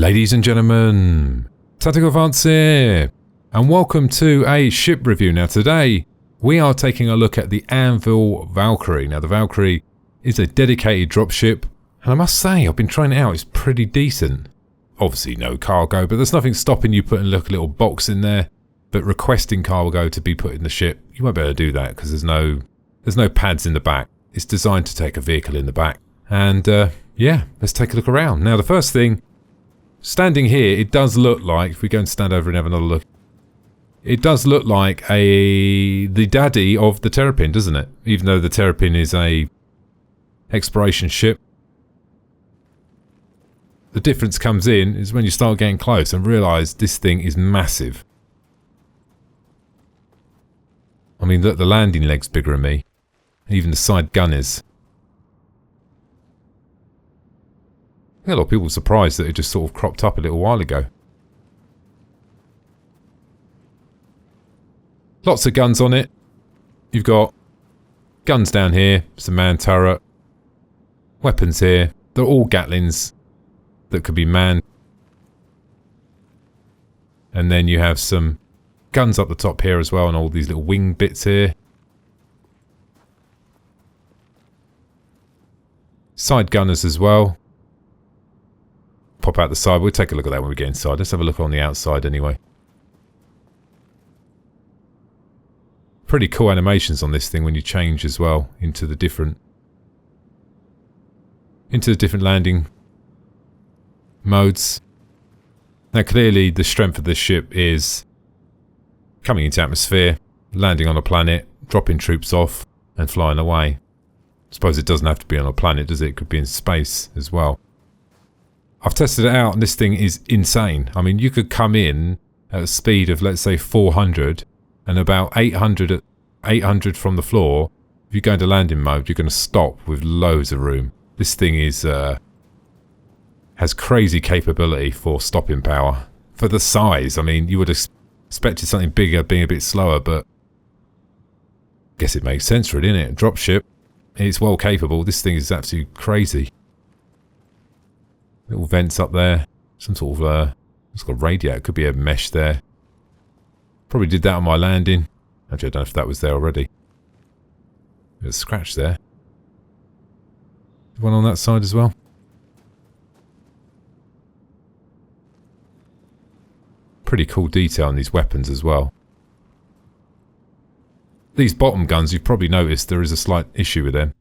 Ladies and gentlemen, Tactical Advance here, and welcome to a ship review. Now today, we are taking a look at the Anvil Valkyrie. Now the Valkyrie is a dedicated dropship, and I must say, I've been trying it out, it's pretty decent. Obviously no cargo, but there's nothing stopping you putting a little box in there, but requesting cargo to be put in the ship, you won't be able to do that because there's no pads in the back. It's designed to take a vehicle in the back. And yeah, let's take a look around. Now the first thing, standing here, it does look like, if we go and stand over and have another look, it does look like the daddy of the Terrapin, doesn't it? Even though the Terrapin is a exploration ship. The difference comes in is when you start getting close and realise this thing is massive. I mean, look, the landing leg's bigger than me. Even the side gun is. I think a lot of people were surprised that it just sort of cropped up a little while ago. Lots of guns on it. You've got guns down here, some man turret, weapons here. They're all Gatlings that could be manned. And then you have some guns up the top here as well, and all these little wing bits here. Side gunners as well. Pop out the side. We'll take a look at that when we get inside. Let's have a look on the outside anyway. Pretty cool animations on this thing when you change as well into the different landing modes. Now clearly the strength of this ship is coming into atmosphere, landing on a planet, dropping troops off and flying away. I suppose it doesn't have to be on a planet, does it? It could be in space as well. I've tested it out and this thing is insane. I mean, you could come in at a speed of, let's say, 400 and about 800 from the floor. If you go into landing mode, you're going to stop with loads of room. This thing is has crazy capability for stopping power. For the size, I mean, you would have expected something bigger being a bit slower, but I guess it makes sense really, innit? Dropship, it's well capable. This thing is absolutely crazy. Little vents up there. Some sort of, it's got a radiator. It could be a mesh there. Probably did that on my landing. Actually, I don't know if that was there already. There's a scratch there. One on that side as well. Pretty cool detail on these weapons as well. These bottom guns, you've probably noticed there is a slight issue with them.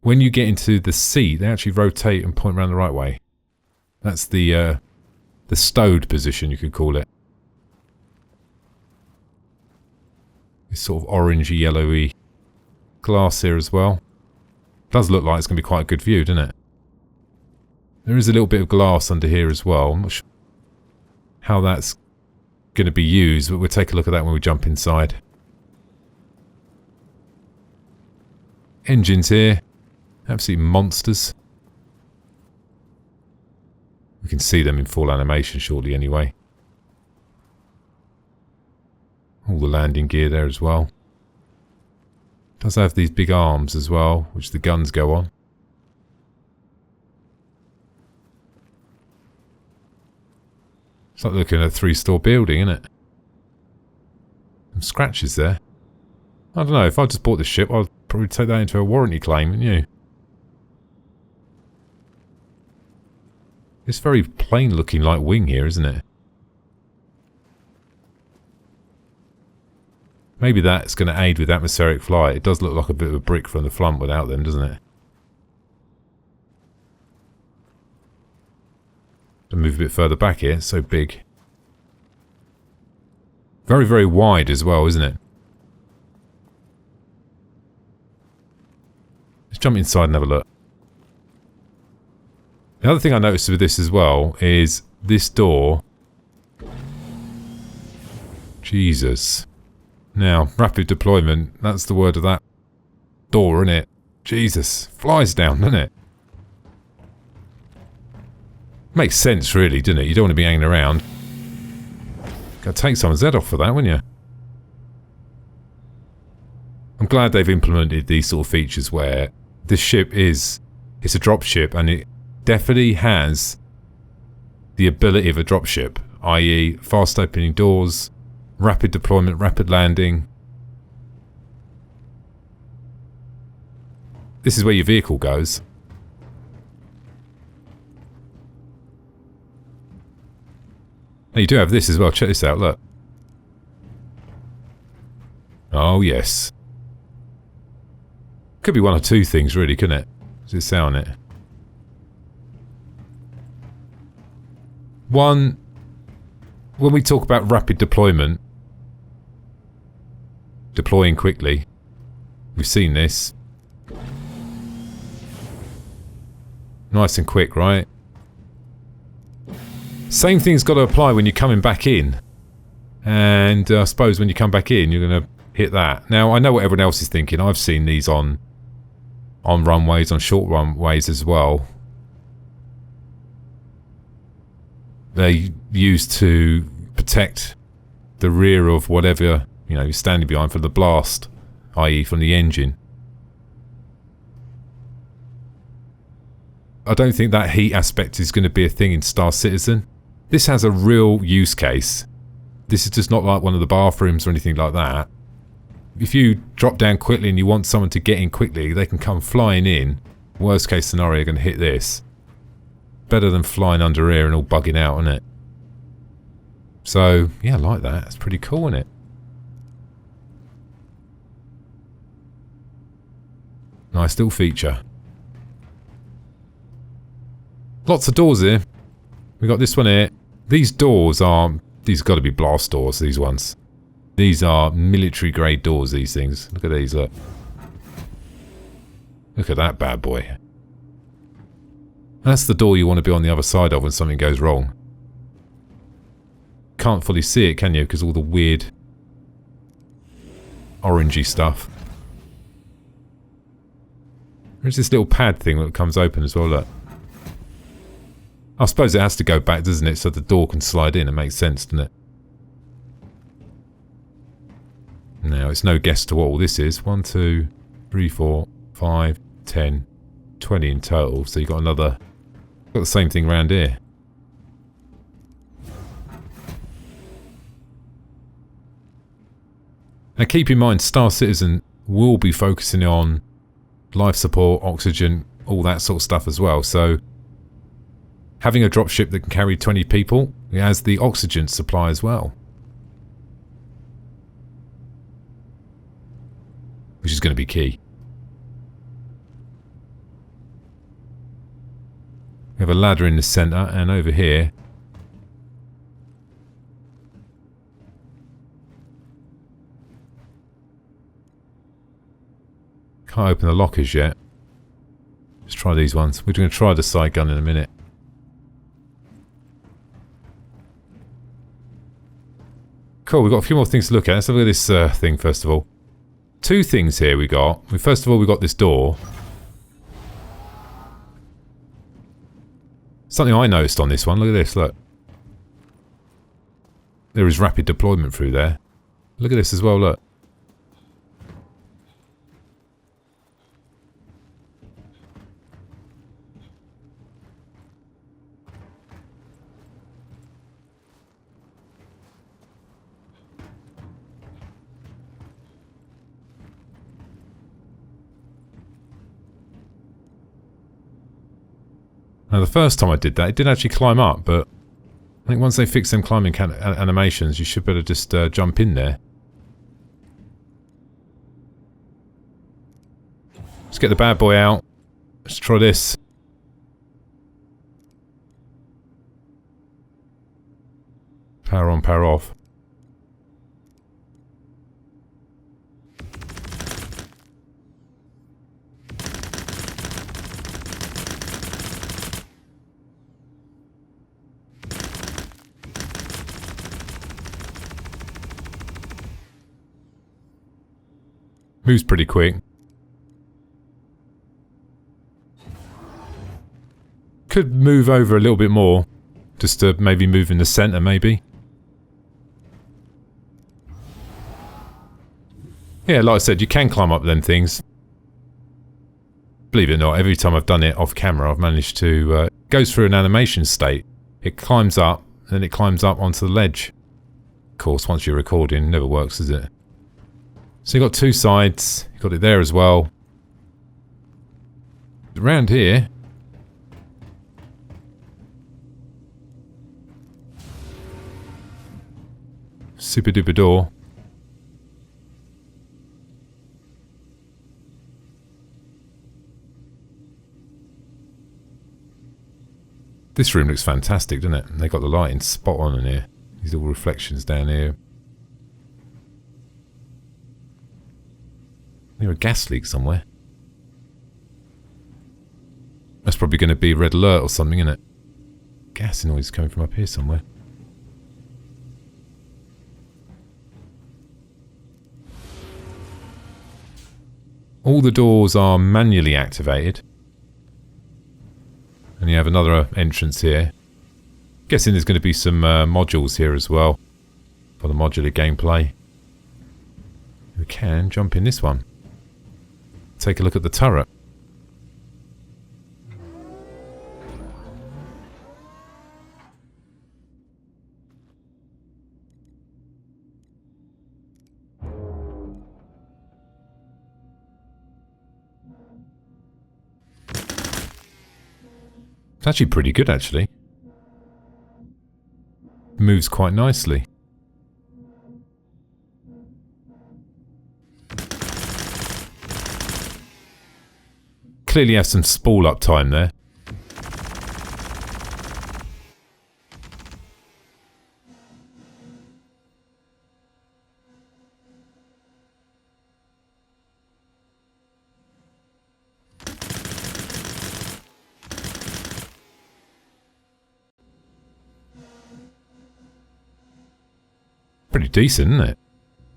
When you get into the seat, they actually rotate and point around the right way. That's the stowed position, you could call it. This sort of orangey, yellowy glass here as well. Does look like it's going to be quite a good view, doesn't it? There is a little bit of glass under here as well. I'm not sure how that's going to be used, but we'll take a look at that when we jump inside. Engines here. Absolute monsters. We can see them in full animation shortly anyway. All the landing gear there as well. Does have these big arms as well, which the guns go on. It's like looking at a 3-story building, isn't it? Some scratches there. I don't know, if I just bought this ship, I'd probably take that into a warranty claim, wouldn't you? It's very plain looking like wing here, isn't it? Maybe that's going to aid with atmospheric flight. It does look like a bit of a brick from the front without them, doesn't it? To move a bit further back here, it's so big. Very, very wide as well, isn't it? Let's jump inside and have a look. The other thing I noticed with this as well is this door. Jesus. Now, rapid deployment, that's the word of that door, isn't it? Jesus. Flies down, doesn't it? Makes sense, really, doesn't it? You don't want to be hanging around. Gotta take someone's head off for that, wouldn't you? I'm glad they've implemented these sort of features where this ship is... It's a drop ship and it definitely has the ability of a dropship, i.e. fast opening doors, rapid deployment, rapid landing. This is where your vehicle goes. Now you do have this as well, check this out, look. Oh yes. Could be one or two things really, couldn't it? Does it sound it? One, when we talk about rapid deployment, deploying quickly, we've seen this. Nice and quick, right? Same thing's got to apply when you're coming back in. And I suppose when you come back in, you're going to hit that. Now, I know what everyone else is thinking. I've seen these on runways, on short runways as well. They're used to protect the rear of whatever, you know, you're standing behind from the blast, i.e. from the engine. I don't think that heat aspect is going to be a thing in Star Citizen. This has a real use case. This is just not like one of the bathrooms or anything like that. If you drop down quickly and you want someone to get in quickly, they can come flying in. Worst case scenario, you're going to hit this. Better than flying under here and all bugging out, isn't it? So, yeah, I like that. It's pretty cool, isn't it? Nice little feature. Lots of doors here. We got this one here. These doors are... These got to be blast doors, these ones. These are military grade doors, these things. Look at these, look. Look at that bad boy. That's the door you want to be on the other side of when something goes wrong. Can't fully see it, can you? Because all the weird orangey stuff. There's this little pad thing that comes open as well, look. I suppose it has to go back, doesn't it? So the door can slide in. It makes sense, doesn't it? Now, it's no guess to what all this is. 1, 2, 3, 4, 5, 10, 20 in total. So you've got another... Got the same thing around here. Now keep in mind, Star Citizen will be focusing on life support, oxygen, all that sort of stuff as well. So having a dropship that can carry 20 people, it has the oxygen supply as well. Which is going to be key. We have a ladder in the centre, and over here can't open the lockers yet. Let's try these ones. We're going to try the side gun in a minute. Cool, we've got a few more things to look at. Let's have a look at this thing first of all. Two things here we got. First of all, we got this door. Something I noticed on this one. Look at this, look. There is rapid deployment through there. Look at this as well, look. Now the first time I did that, it did actually climb up, but I think once they fix them climbing animations, you should better just jump in there. Let's get the bad boy out. Let's try this. Power on, power off. Moves pretty quick. Could move over a little bit more. Just to maybe move in the centre, maybe. Yeah, like I said, you can climb up them things. Believe it or not, every time I've done it off camera, I've managed to... it goes through an animation state. It climbs up, then it climbs up onto the ledge. Of course, once you're recording, it never works, does it? So you've got two sides, you've got it there as well. Around here, super duper door. This room looks fantastic, doesn't it? They got the lighting spot on in here. These little reflections down here. Near a gas leak somewhere. That's probably going to be red alert or something, isn't it? Gas noise coming from up here somewhere. All the doors are manually activated. And you have another entrance here. Guessing there's going to be some modules here as well for the modular gameplay. We can jump in this one. Take a look at the turret. It's actually pretty good, actually. Moves quite nicely. Clearly has some spool up time there. Pretty decent, isn't it?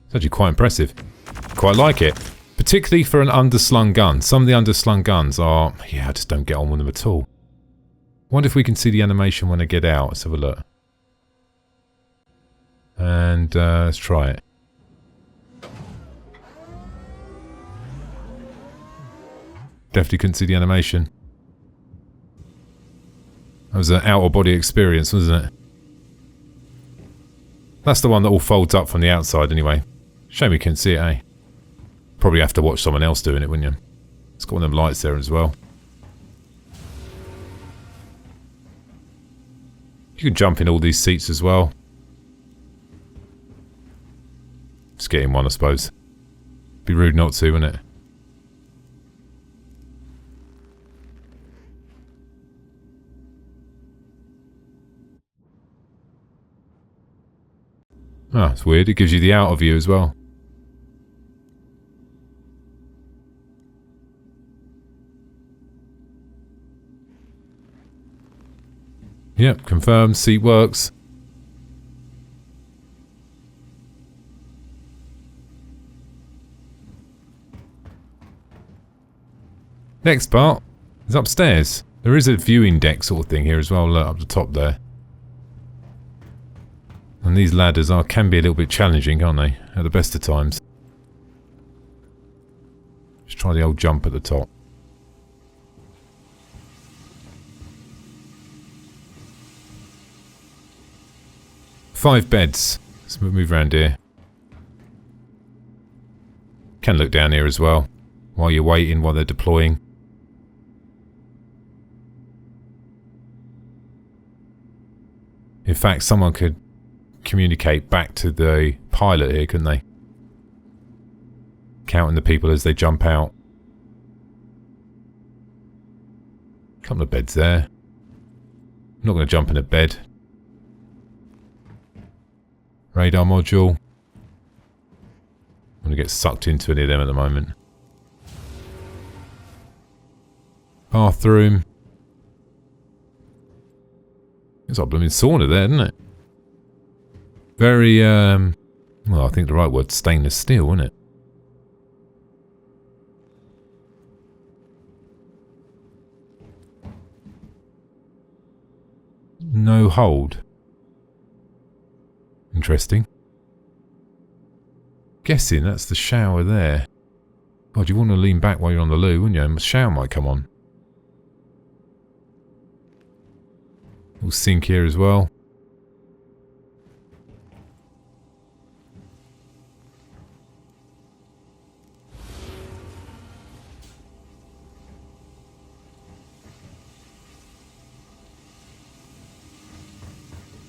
It's actually quite impressive. Quite like it. Particularly for an underslung gun. Some of the underslung guns are... yeah, I just don't get on with them at all. Wonder if we can see the animation when I get out. Let's have a look. And let's try it. Definitely couldn't see the animation. That was an out-of-body experience, wasn't it? That's the one that all folds up from the outside anyway. Shame we couldn't see it, eh? Probably have to watch someone else doing it, wouldn't you? It's got one of them lights there as well. You can jump in all these seats as well. Just get in one, I suppose. Be rude not to, wouldn't it? Oh, it's weird. It gives you the outer view as well. Yep, confirmed. Seat works. Next part is upstairs. There is a viewing deck sort of thing here as well, up the top there. And these ladders can be a little bit challenging, can't they? At the best of times. Just try the old jump at the top. Five beds. Let's move around here. Can look down here as well. While you're waiting, while they're deploying. In fact, someone could communicate back to the pilot here, couldn't they? Counting the people as they jump out. Couple of beds there. I'm not going to jump in a bed. Radar module. I'm going to get sucked into any of them at the moment. Bathroom. It's like a blooming sauna there, isn't it? Very, well, I think the right word's stainless steel, isn't it? No hold. Interesting. Guessing that's the shower there. God, you want to lean back while you're on the loo, wouldn't you? And the shower might come on. Little sink here as well.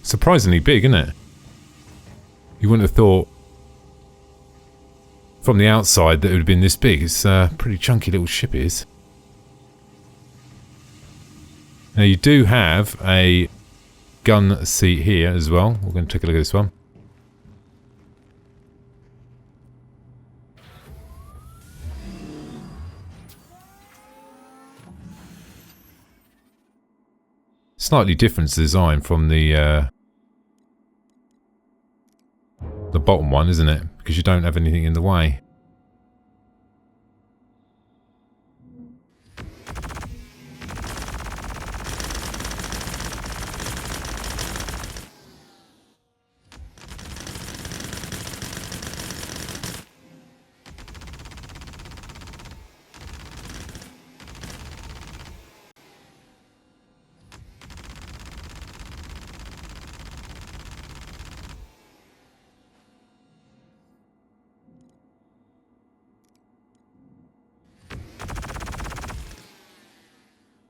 Surprisingly big, isn't it? You wouldn't have thought from the outside that it would have been this big. It's a pretty chunky little ship, it is. Now you do have a gun seat here as well. We're going to take a look at this one. Slightly different design from the bottom one, isn't it? Because you don't have anything in the way.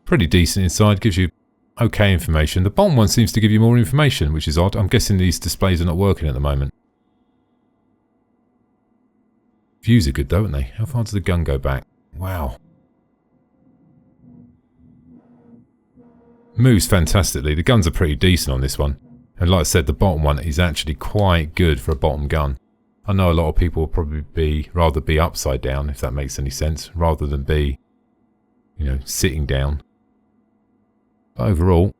Pretty decent inside, gives you okay information. The bottom one seems to give you more information, which is odd. I'm guessing these displays are not working at the moment. Views are good though, aren't they? How far does the gun go back? Wow. Moves fantastically. The guns are pretty decent on this one. And like I said, the bottom one is actually quite good for a bottom gun. I know a lot of people will probably rather be upside down, if that makes any sense, rather than be, you know, sitting down. But overall,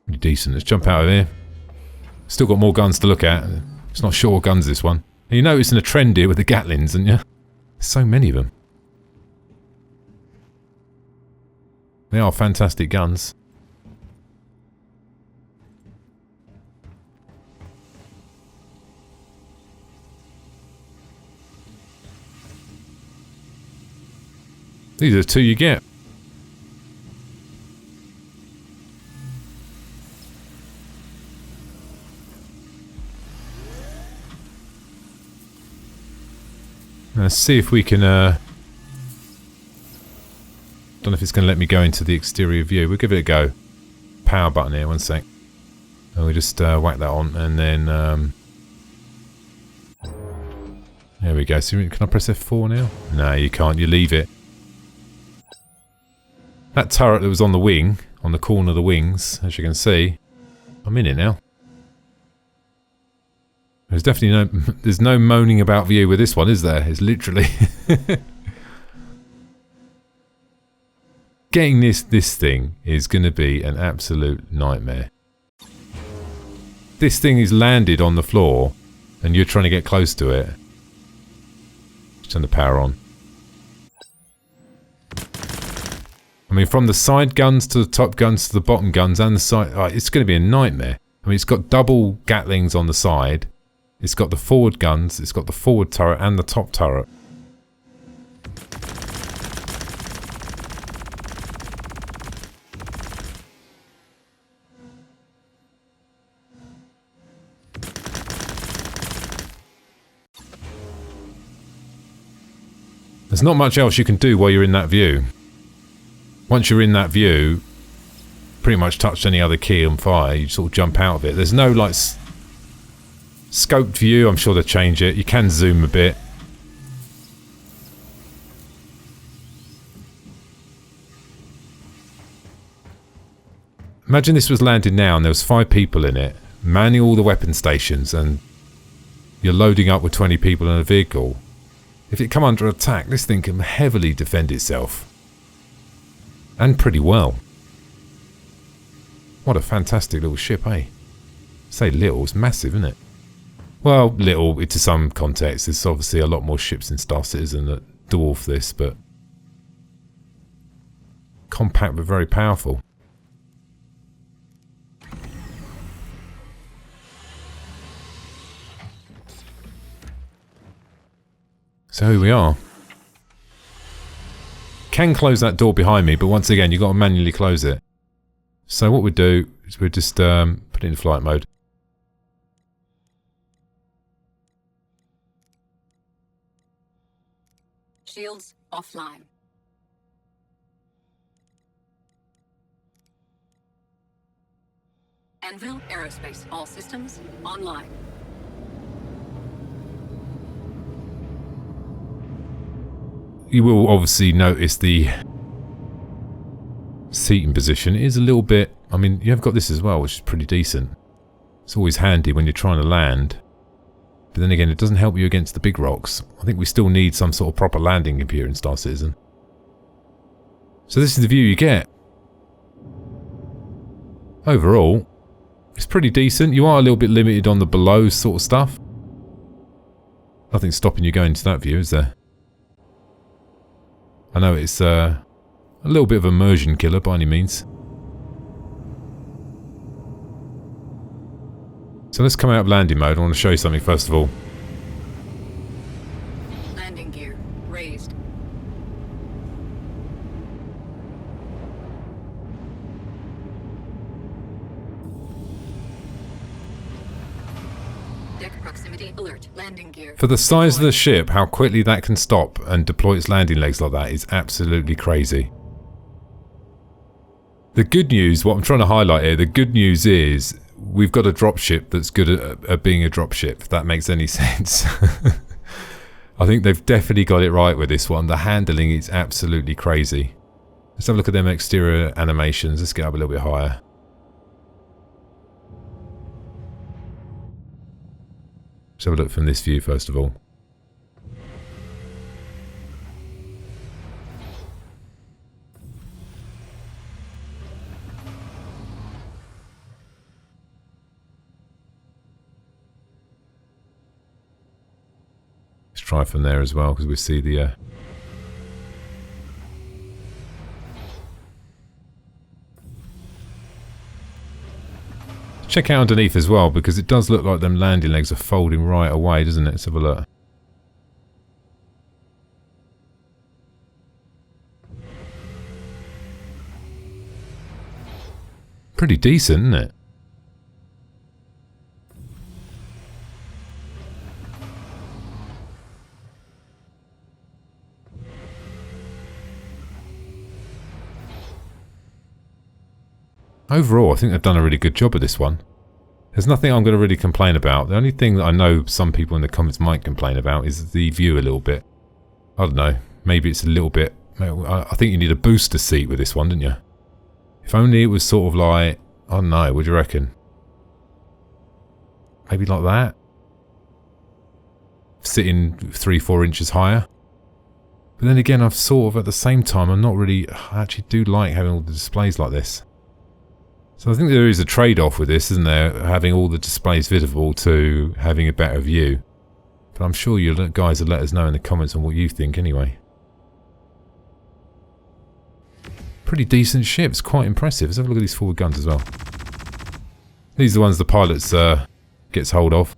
pretty decent. Let's jump out of here. Still got more guns to look at. It's not short guns, this one. And you're noticing a trend here with the Gatlings, aren't you? There's so many of them. They are fantastic guns. These are the two you get. Let's see if we can, don't know if it's going to let me go into the exterior view. We'll give it a go. Power button here, one sec. And we just whack that on and then, there we go. So can I press F4 now? No, you can't. You leave it. That turret that was on the wing, on the corner of the wings, as you can see, I'm in it now. There's definitely there's no moaning about view with this one, is there? It's literally getting this thing is going to be an absolute nightmare. This thing is landed on the floor, and you're trying to get close to it. Just turn the power on. I mean, from the side guns to the top guns to the bottom guns and the side, it's going to be a nightmare. I mean, it's got double Gatlings on the side. It's got the forward guns, it's got the forward turret and the top turret. There's not much else you can do while you're in that view. Once you're in that view, pretty much touch any other key on fire, you sort of jump out of it. There's no like scoped view. I'm sure they'll change it. You can zoom a bit. Imagine this was landed now and there was 5 people in it, manning all the weapon stations, and you're loading up with 20 people in a vehicle. If it come under attack, this thing can heavily defend itself. And pretty well. What a fantastic little ship, eh? Say little, it's massive, isn't it? Well, little, to some context. There's obviously a lot more ships in Star Citizen that dwarf this, but compact but very powerful. So here we are. Can close that door behind me, but once again, you've got to manually close it. So what we'll do is we'll just put it in flight mode. Shields offline. Anvil Aerospace, all systems online. You will obviously notice the seating position is a little bit, I mean, you have got this as well, which is pretty decent. It's always handy when you're trying to land. But then again, it doesn't help you against the big rocks. I think we still need some sort of proper landing computer in Star Citizen. So this is the view you get. Overall, it's pretty decent. You are a little bit limited on the below sort of stuff. Nothing's stopping you going to that view, is there? I know it's a little bit of immersion killer by any means. So let's come out of landing mode. I want to show you something first of all. Landing gear raised. Deck proximity alert. Landing gear. For the size of the ship, how quickly that can stop and deploy its landing legs like that is absolutely crazy. The good news, what I'm trying to highlight here, the good news is we've got a dropship that's good at being a dropship, if that makes any sense. I think they've definitely got it right with this one. The handling is absolutely crazy. Let's have a look at them exterior animations. Let's get up a little bit higher. Let's have a look from this view first of all. Let's try from there as well, because we see the check out underneath as well, because it does look like them landing legs are folding right away, doesn't it? Let's have a look. Pretty decent, isn't it? Overall, I think they've done a really good job of this one. There's nothing I'm going to really complain about. The only thing that I know some people in the comments might complain about is the view a little bit. I don't know. Maybe it's a little bit... I think you need a booster seat with this one, didn't you? If only it was sort of like... I don't know. What do you reckon? Maybe like that? Sitting 3-4 inches higher? But then again, I've sort of, at the same time, I'm not really... I actually do like having all the displays like this. So I think there is a trade-off with this, isn't there? Having all the displays visible to having a better view. But I'm sure you guys will let us know in the comments on what you think anyway. Pretty decent ship. It's quite impressive. Let's have a look at these forward guns as well. These are the ones the pilots gets hold of.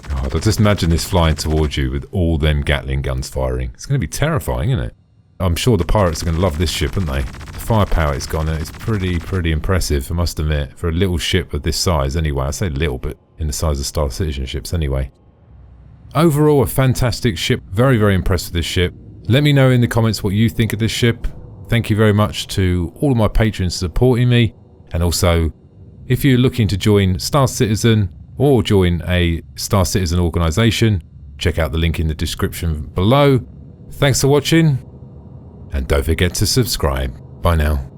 God, I just imagine this flying towards you with all them Gatling guns firing. It's going to be terrifying, isn't it? I'm sure the pirates are going to love this ship, aren't they? The firepower it's got on it is pretty impressive, I must admit. For a little ship of this size anyway. I say little, but in the size of Star Citizen ships anyway. Overall, a fantastic ship. Very impressed with this ship. Let me know in the comments what you think of this ship. Thank you very much to all of my patrons supporting me. And also, if you're looking to join Star Citizen or join a Star Citizen organisation, check out the link in the description below. Thanks for watching. And don't forget to subscribe. Bye now.